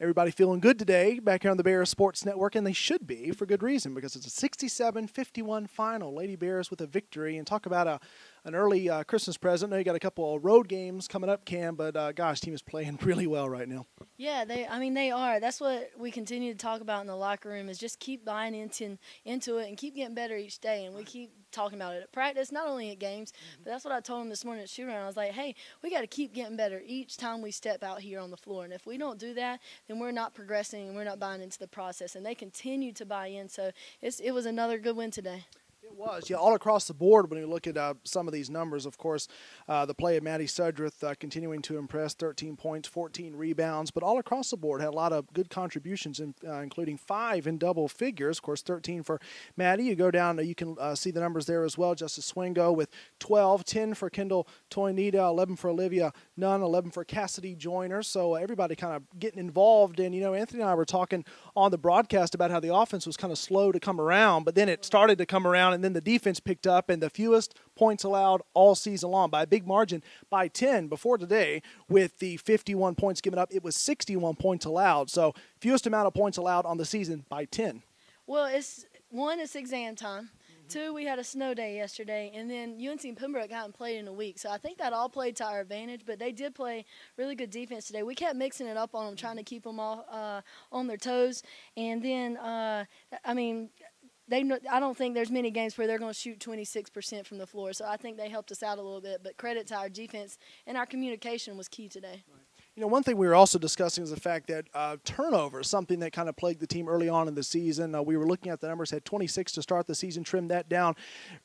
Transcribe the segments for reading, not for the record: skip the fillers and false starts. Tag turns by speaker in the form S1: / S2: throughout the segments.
S1: Everybody feeling good today back here on the Bears Sports Network, and they should be for good reason because it's a 67-51 final. Lady Bears with a victory, and talk about an early Christmas present. I know you got a couple of road games coming up, Cam, but gosh, team is playing really well right now.
S2: Yeah, they are. That's what we continue to talk about in the locker room is just keep buying into it and keep getting better each day. And we keep talking about it at practice, not only at games, but that's what I told them this morning at shoot-around. I was like, hey, we got to keep getting better each time we step out here on the floor. And if we don't do that, then we're not progressing and we're not buying into the process. And they continue to buy in, so it was another good win today.
S1: It was, yeah, all across the board when you look at some of these numbers. Of course, the play of Maddie Sudreth continuing to impress, 13 points, 14 rebounds, but all across the board had a lot of good contributions, including 5 in double figures. Of course, 13 for Maddie. You go down, you can see the numbers there as well. Justice Swingo with 12, 10 for Kendall Toynita, 11 for Olivia Nunn, 11 for Cassidy Joyner. So everybody kind of getting involved. And, Anthony and I were talking on the broadcast about how the offense was kind of slow to come around, but then it started to come around, and then the defense picked up, and the fewest points allowed all season long by a big margin, by 10 before today. With the 51 points given up, it was 61 points allowed. So fewest amount of points allowed on the season by 10.
S2: Well, it's exam time. 2, we had a snow day yesterday, and then UNC Pembroke hadn't played in a week. So I think that all played to our advantage, but they did play really good defense today. We kept mixing it up on them, trying to keep them all on their toes. And then, I don't think there's many games where they're going to shoot 26% from the floor. So I think they helped us out a little bit. But credit to our defense, and our communication was key today.
S1: Right. One thing we were also discussing is the fact that turnover, something that kind of plagued the team early on in the season. We were looking at the numbers, had 26 to start the season, trimmed that down.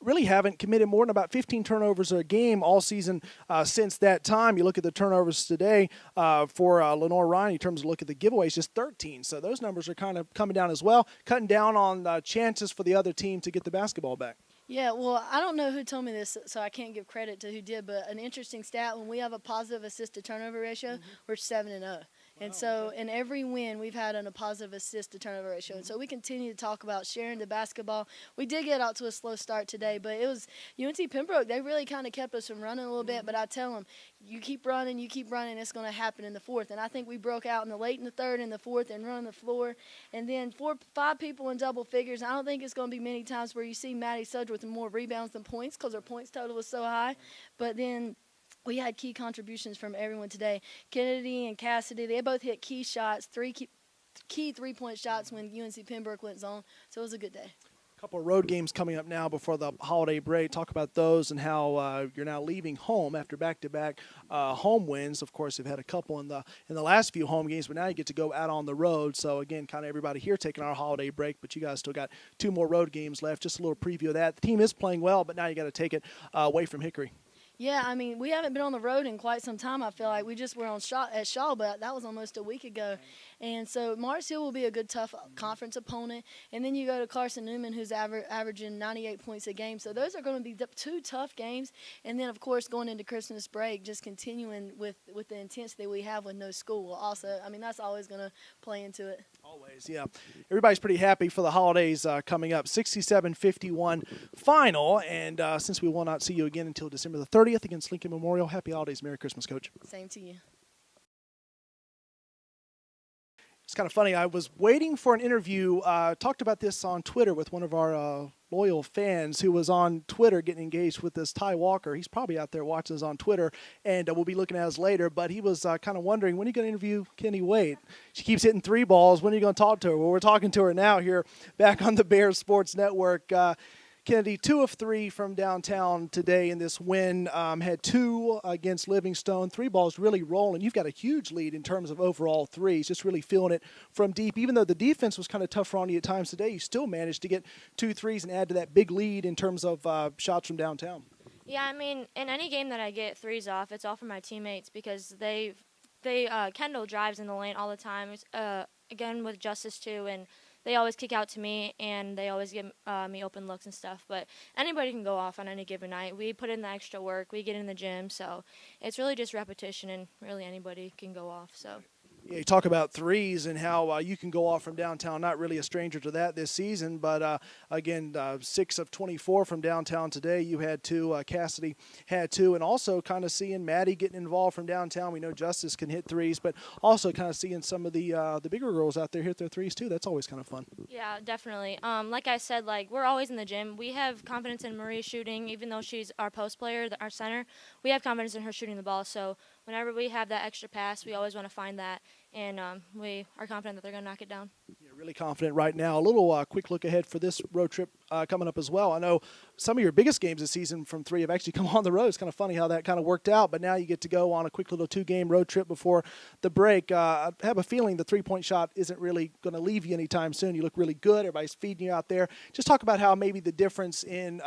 S1: Really haven't committed more than about 15 turnovers a game all season since that time. You look at the turnovers today for Lenoir-Rhyne in terms of look at the giveaways, just 13. So those numbers are kind of coming down as well, cutting down on chances for the other team to get the basketball back.
S2: Yeah, well, I don't know who told me this, so I can't give credit to who did, but an interesting stat, when we have a positive assist-to-turnover ratio, we're 7-0. And so in every win, we've had a positive assist-to-turnover ratio. And so we continue to talk about sharing the basketball. We did get out to a slow start today, but it was UNC Pembroke. They really kind of kept us from running a little bit, but I tell them, you keep running, it's going to happen in the fourth. And I think we broke out in the third, and the fourth, and running the floor. And then 5 people in double figures. I don't think it's going to be many times where you see Maddie Sudge with more rebounds than points because her points total was so high. But then we had key contributions from everyone today. Kennedy and Cassidy, they both hit key shots, key three-point shots when UNC Pembroke went zone. So it was a good day.
S1: A couple of road games coming up now before the holiday break. Talk about those and how you're now leaving home after back-to-back home wins. Of course, you've had a couple in the last few home games, but now you get to go out on the road. So, again, kind of everybody here taking our holiday break, but you guys still got 2 more road games left. Just a little preview of that. The team is playing well, but now you got to take it away from Hickory.
S2: Yeah, we haven't been on the road in quite some time, I feel like. We just were at Shaw, but that was almost a week ago. And so Mars Hill will be a good, tough conference opponent. And then you go to Carson Newman, who's averaging 98 points a game. So those are going to be 2 tough games. And then, of course, going into Christmas break, just continuing with the intensity we have with no school will also, that's always going to play into it.
S1: Always, yeah. Everybody's pretty happy for the holidays coming up. 67-51 final. And since we will not see you again until December the 30th against Lincoln Memorial, happy holidays. Merry Christmas, Coach.
S2: Same to you.
S1: It's kind of funny. I was waiting for an interview. Talked about this on Twitter with one of our loyal fans who was on Twitter getting engaged with this Ty Walker. He's probably out there watching us on Twitter, and we'll be looking at us later. But he was kind of wondering, when are you going to interview Kenny Wade? She keeps hitting 3 balls. When are you going to talk to her? Well, we're talking to her now here back on the Bears Sports Network. Kennedy, 2 of 3 from downtown today in this win. Had 2 against Livingstone. 3 balls really rolling. You've got a huge lead in terms of overall threes, just really feeling it from deep. Even though the defense was kind of tough on you at times today, you still managed to get 2 threes and add to that big lead in terms of shots from downtown.
S3: Yeah, in any game that I get threes off, it's all for my teammates because Kendall drives in the lane all the time. Again, with Justice too, and they always kick out to me, and they always give me open looks and stuff. But anybody can go off on any given night. We put in the extra work. We get in the gym. So it's really just repetition, and really anybody can go off. So
S1: Yeah, you talk about threes and how you can go off from downtown. Not really a stranger to that this season, but again, 6 of 24 from downtown today. You had 2. Cassidy had 2, and also kind of seeing Maddie getting involved from downtown. We know Justice can hit threes, but also kind of seeing some of the bigger girls out there hit their threes too. That's always kind of fun.
S3: Yeah, definitely. Like I said, like we're always in the gym. We have confidence in Marie shooting, even though she's our post player, our center. We have confidence in her shooting the ball. So whenever we have that extra pass, we always want to find that, and we are confident that they're going to knock it down.
S1: You're really confident right now. A little quick look ahead for this road trip coming up as well. I know some of your biggest games this season from 3 have actually come on the road. It's kind of funny how that kind of worked out, but now you get to go on a quick little 2-game road trip before the break. I have a feeling the three-point shot isn't really going to leave you anytime soon. You look really good. Everybody's feeding you out there. Just talk about how maybe the difference in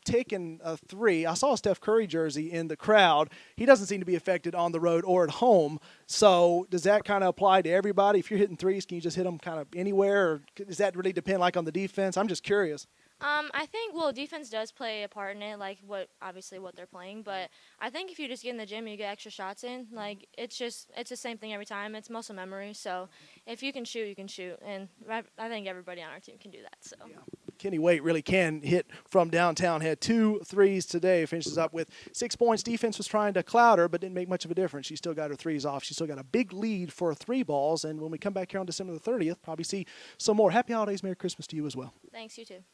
S1: taking a 3. I saw a Steph Curry jersey in the crowd. He doesn't seem to be affected on the road or at home. So does that kind of apply to everybody? If you're hitting threes, can you just hit them kind of anywhere, or does that really depend like on the defense? I'm just curious.
S3: I think defense does play a part in it, like obviously what they're playing. But I think if you just get in the gym, you get extra shots in. Like it's the same thing every time. It's muscle memory. So if you can shoot, you can shoot, and I think everybody on our team can do that. So. Yeah.
S1: Kenny Waite really can hit from downtown. Had 2 threes today. Finishes up with 6 points. Defense was trying to cloud her, but didn't make much of a difference. She still got her threes off. She still got a big lead for 3 balls. And when we come back here on December the 30th, probably see some more. Happy holidays. Merry Christmas to you as well.
S3: Thanks, you too.